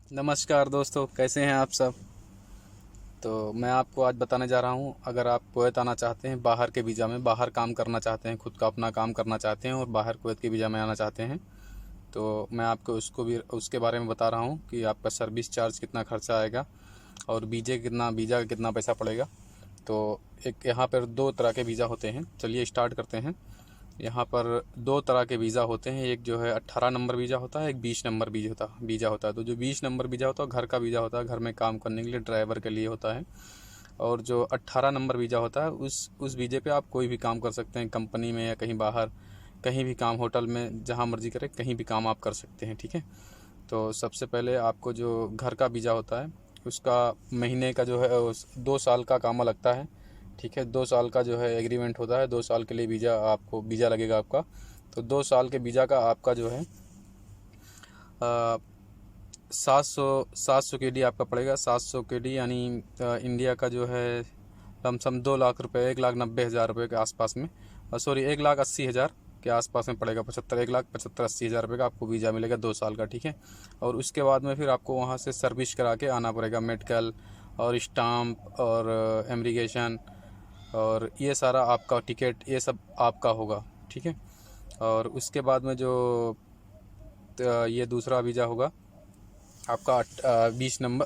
नमस्कार दोस्तों, कैसे हैं आप सब। तो मैं आपको आज बताने जा रहा हूं, अगर आप कुवैत आना चाहते हैं बाहर के वीज़ा में, बाहर काम करना चाहते हैं, खुद का अपना काम करना चाहते हैं और बाहर कुवैत के वीज़ा में आना चाहते हैं, तो मैं आपको उसके बारे में बता रहा हूं कि आपका सर्विस चार्ज कितना खर्चा आएगा और वीज़ा का कितना पैसा पड़ेगा। तो एक यहाँ पर दो तरह के वीज़ा होते हैं। चलिए स्टार्ट करते हैं। यहाँ पर दो तरह के वीज़ा होते हैं, एक जो है 18 नंबर वीज़ा होता है, एक 20 नंबर वीज़ा होता है। तो जो 20 नंबर वीज़ा होता है घर का वीज़ा होता है, घर में काम करने के लिए ड्राइवर के लिए होता है। और जो 18 नंबर वीज़ा होता है उस वीज़े पे आप कोई भी काम कर सकते हैं, कंपनी में या कहीं बाहर, कहीं भी काम, होटल में, जहाँ मर्जी करें कहीं भी काम आप कर सकते हैं। ठीक है। तो सबसे पहले आपको जो घर का वीज़ा होता है उसका महीने का जो है 2 साल का काम लगता है। ठीक है, 2 साल का जो है एग्रीमेंट होता है, 2 साल के लिए वीज़ा लगेगा आपका। तो 2 साल के वीज़ा का आपका जो है 700 के डी आपका पड़ेगा। 700 के डी यानी इंडिया का जो है लमसम 2 लाख रुपये, 1,90,000 रुपये के आसपास में, सॉरी 1,80,000 के आसपास में पड़ेगा। 1,75,80,000 रुपये का आपको वीज़ा मिलेगा 2 साल का। ठीक है। और उसके बाद में फिर आपको वहाँ से सर्विस करा के आना पड़ेगा, मेडिकल और स्टाम्प और इमिग्रेशन और ये सारा आपका टिकट, ये सब आपका होगा। ठीक है। और उसके बाद में जो ये दूसरा वीज़ा होगा आपका 20 नंबर,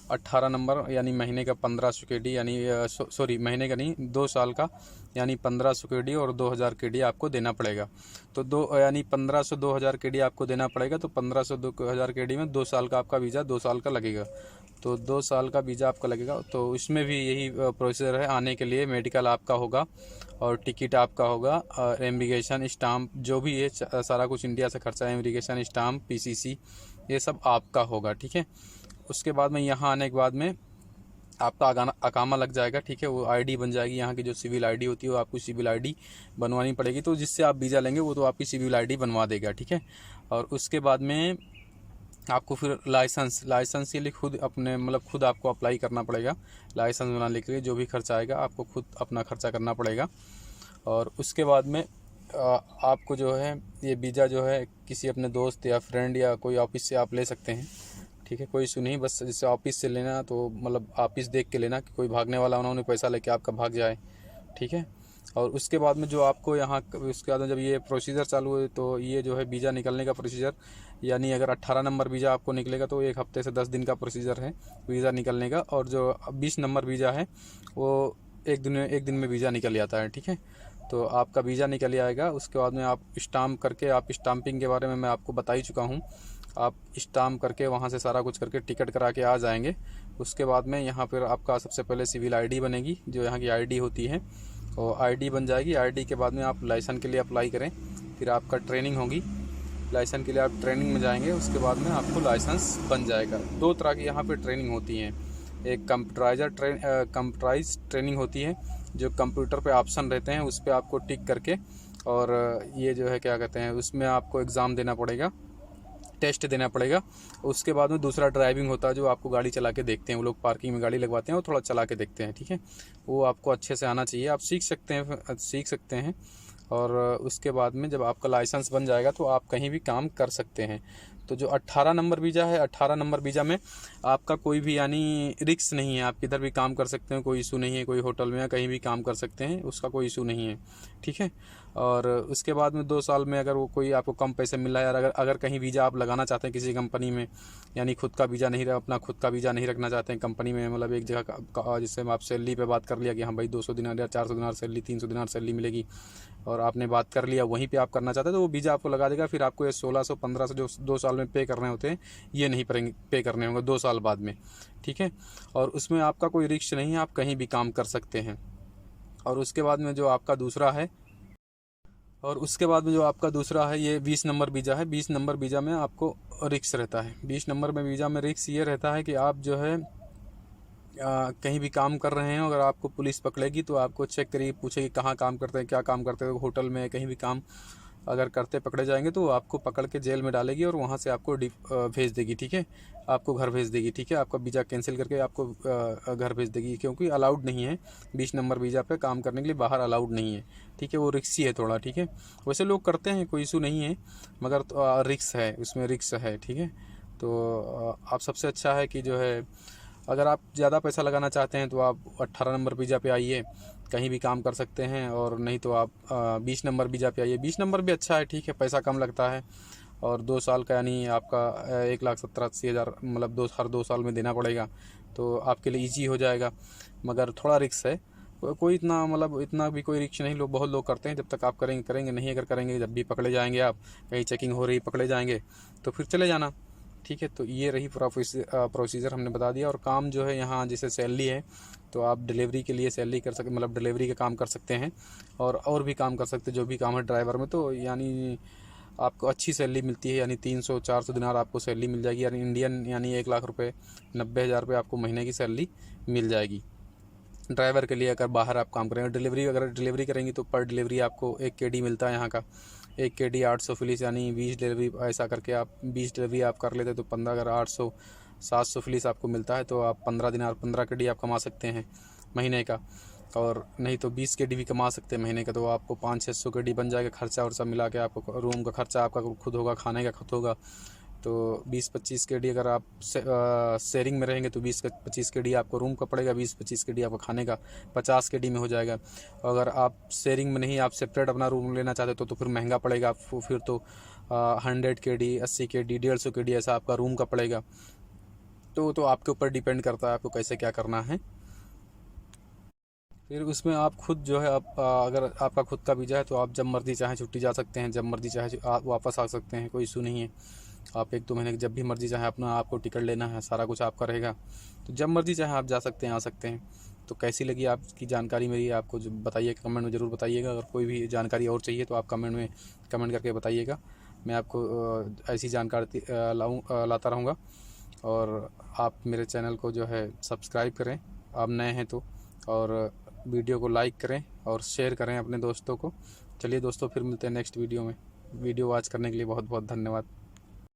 18 नंबर यानी महीने का 1,500 के डी, यानी सॉरी महीने का नहीं, 2 साल का, यानी 1,500 के डी और 2,000 के डी आपको देना पड़ेगा। तो यानी 1,500 2,000 के डी आपको देना पड़ेगा। तो 1,500 2,000 के डी में 2 साल का आपका वीज़ा 2 साल का लगेगा। तो 2 साल का वीज़ा आपका लगेगा। तो इसमें भी यही प्रोसीजर है आने के लिए। मेडिकल आपका होगा और टिकट आपका होगा और इमिग्रेशन स्टाम्प, जो भी ये सारा कुछ इंडिया से खर्चा है, इमिग्रेशन स्टाम्प, पीसीसी, ये सब आपका होगा। ठीक है। उसके बाद में यहाँ आने के बाद में आपका अकामा लग जाएगा। ठीक है। वो आईडी बन जाएगी, यहाँ की जो सिविल आईडी होती है वो आपको सिविल आईडी बनवानी पड़ेगी। तो जिससे आप वीज़ा लेंगे वो तो आपकी सिविल आईडी बनवा देगा। ठीक है। और उसके बाद में आपको फिर लाइसेंस के लिए खुद आपको अप्लाई करना पड़ेगा। लाइसेंस बनाने के लिए जो भी खर्चा आएगा आपको खुद अपना खर्चा करना पड़ेगा। और उसके बाद में आपको जो है ये वीज़ा जो है किसी अपने दोस्त या फ्रेंड या कोई ऑफिस से आप ले सकते हैं। ठीक है, कोई इशू नहीं। बस जैसे ऑफिस से लेना तो ऑफिस देख के लेना कि कोई भागने वाला उन्होंने पैसा लेके आपका भाग जाए। ठीक है। और उसके बाद में जो आपको यहाँ, उसके बाद में जब ये प्रोसीजर चालू है तो ये जो है वीज़ा निकलने का प्रोसीजर, यानी अगर 18 नंबर वीज़ा आपको निकलेगा तो 1 हफ्ते से 10 दिन का प्रोसीजर है वीज़ा निकलने का। और जो 20 नंबर वीज़ा है वो एक दिन में वीज़ा निकल जाता है। ठीक है। तो आपका वीज़ा निकल आएगा। उसके बाद में आप स्टाम्प करके, आप स्टाम्पिंग के बारे में मैं आपको बता ही चुका हूँ। आप स्टाम्प करके वहाँ से सारा कुछ करके टिकट करा के आ जाएंगे। उसके बाद में यहाँ पर आपका सबसे पहले सिविल आईडी बनेगी, जो यहाँ की आईडी होती है, और आईडी बन जाएगी। आईडी के बाद में आप लाइसेंस के लिए अप्लाई करें, फिर आपका ट्रेनिंग होगी। लाइसेंस के लिए आप ट्रेनिंग में जाएंगे, उसके बाद में आपको लाइसेंस बन जाएगा। 2 तरह की यहाँ पे ट्रेनिंग होती है। एक कंप्यूटराइज ट्रेनिंग होती है, जो कंप्यूटर पे ऑप्शन रहते हैं उस पर आपको टिक करके, और ये जो है क्या कहते हैं, उसमें आपको एग्ज़ाम देना पड़ेगा, टेस्ट देना पड़ेगा। उसके बाद में दूसरा ड्राइविंग होता है, जो आपको गाड़ी चला के देखते हैं। वो लोग पार्किंग में गाड़ी लगवाते हैं और थोड़ा चला के देखते हैं। ठीक है। वो आपको अच्छे से आना चाहिए, आप सीख सकते हैं। और उसके बाद में जब आपका लाइसेंस बन जाएगा तो आप कहीं भी काम कर सकते हैं। तो जो 18 नंबर वीज़ा है, 18 नंबर वीज़ा में आपका कोई भी यानी रिस्क नहीं है। आप किधर भी काम कर सकते हैं, कोई इशू नहीं है। कोई होटल में या कहीं भी काम कर सकते हैं, उसका कोई इशू नहीं है। ठीक है। और उसके बाद में 2 साल में अगर वो कोई आपको कम पैसे मिल रहा है, अगर कहीं वीज़ा आप लगाना चाहते हैं किसी कंपनी में, यानी खुद का वीज़ा नहीं रखना चाहते हैं कंपनी में, एक जगह का जिससे आप सैलरी पे बात कर लिया कि हाँ भाई 200 दिनार या 400 दिनार सैलरी, 300 दिनार सैलरी मिलेगी, और आपने बात कर लिया, वहीं पे आप करना चाहते हैं, तो वो वीज़ा आपको लगा देगा। फिर आपको ये 1600 1500 जो 2 साल में पे करने होते हैं, ये नहीं पे करने होंगे 2 साल बाद में। ठीक है। और उसमें आपका कोई रिस्क नहीं है, आप कहीं भी काम कर सकते हैं। और उसके बाद में जो आपका दूसरा है ये 20 नंबर वीज़ा है। 20 नंबर वीज़ा में आपको रिस्क रहता है। 20 नंबर में वीज़ा में रिस्क ये रहता है कि आप जो है कहीं भी काम कर रहे हैं, अगर आपको पुलिस पकड़ेगी तो आपको चेक करेगी, पूछेगी कहाँ काम करते हैं, क्या काम करते हैं, होटल में कहीं भी काम अगर करते पकड़े जाएंगे तो आपको पकड़ के जेल में डालेगी और वहाँ से आपको भेज देगी। ठीक है। आपको घर भेज देगी। ठीक है। आपका वीज़ा कैंसिल करके आपको घर भेज देगी, क्योंकि अलाउड नहीं है 20 नंबर वीज़ा पे काम करने के लिए, बाहर अलाउड नहीं है। ठीक है। वो रिक्सी है थोड़ा। ठीक है। वैसे लोग करते हैं, कोई इशू नहीं है, मगर रिक्स है, उसमें रिक्स है। ठीक है। तो आप सबसे अच्छा है कि जो है अगर आप ज़्यादा पैसा लगाना चाहते हैं तो आप 18 नंबर वीज़ा पे आइए, कहीं भी काम कर सकते हैं। और नहीं तो आप 20 नंबर वीज़ा पे आइए। 20 नंबर भी अच्छा है, ठीक है, पैसा कम लगता है और 2 साल का यानी आपका 1,70,80,000 मतलब हर 2 साल में देना पड़ेगा, तो आपके लिए ईजी हो जाएगा। मगर थोड़ा रिस्क है, कोई इतना मतलब इतना भी कोई रिस्क नहीं, लोग बहुत लोग करते हैं। जब तक आप करेंगे करेंगे, नहीं अगर करेंगे जब भी पकड़े जाएंगे, आप कहीं चेकिंग हो रही पकड़े जाएंगे तो फिर चले जाना, ठीक है। तो ये रही पूरा प्रोसीजर हमने बता दिया। और काम जो है यहाँ जैसे सैलरी है तो आप डिलीवरी के लिए सैलरी कर सकते, मतलब डिलीवरी का काम कर सकते हैं और भी काम कर सकते हैं, जो भी काम है ड्राइवर में। तो यानी आपको अच्छी सैलरी मिलती है, यानी 300-400 दिनार आपको सैलरी मिल जाएगी, यानी इंडियन यानी 1 लाख रुपये 90,000 रुपये आपको महीने की सैलरी मिल जाएगी ड्राइवर के लिए। अगर बाहर आप काम करेंगे डिलीवरी, अगर डिलीवरी करेंगी तो पर डिलीवरी आपको 1 KD मिलता है यहाँ का। 1 KD 800 फिलिस, यानी 20 डिलीवरी ऐसा करके आप 20 डिलीवरी आप कर लेते तो 15, अगर 800 700 फिलिस आपको मिलता है तो आप 15 दिनार 15 KD आप कमा सकते हैं महीने का। और नहीं तो 20 KD भी कमा सकते हैं महीने का, तो आपको 500-600 KD बन जाएगा। खर्चा वर्चा मिला के आपको रूम का खर्चा आपका खुद होगा, खाने का खुद होगा। तो 20-25 KD अगर आप शेयरिंग में रहेंगे तो 20-25 KD आपको रूम का पड़ेगा, 20-25 KD आपको खाने का, 50 KD में हो जाएगा। अगर आप शेयरिंग में नहीं, आप सेपरेट अपना रूम लेना चाहते तो फिर महंगा पड़ेगा आपको, फिर तो 100 KD 80 KD 150 KD ऐसा आपका रूम का पड़ेगा। तो आपके ऊपर डिपेंड करता है आपको कैसे क्या करना है। फिर उसमें आप खुद जो है आप अगर आपका खुद का वीज़ा है तो आप जब मर्ज़ी चाहें छुट्टी जा सकते हैं, जब मर्ज़ी चाहे आप वापस आ सकते हैं, कोई इशू नहीं है। आप 1-2 महीने जब भी मर्ज़ी चाहें अपना आपको टिकट लेना है, सारा कुछ आपका रहेगा, तो जब मर्ज़ी चाहें आप जा सकते हैं, आ सकते हैं। तो कैसी लगी आपकी जानकारी मेरी, आपको जो बताइए, कमेंट में ज़रूर बताइएगा। अगर कोई भी जानकारी और चाहिए तो आप कमेंट करके बताइएगा। मैं आपको ऐसी जानकारी लाता रहूँगा। और आप मेरे चैनल को जो है सब्सक्राइब करें आप नए हैं तो, और वीडियो को लाइक करें और शेयर करें अपने दोस्तों को। चलिए दोस्तों, फिर मिलते हैं नेक्स्ट वीडियो में। वीडियो वॉच करने के लिए बहुत बहुत धन्यवाद।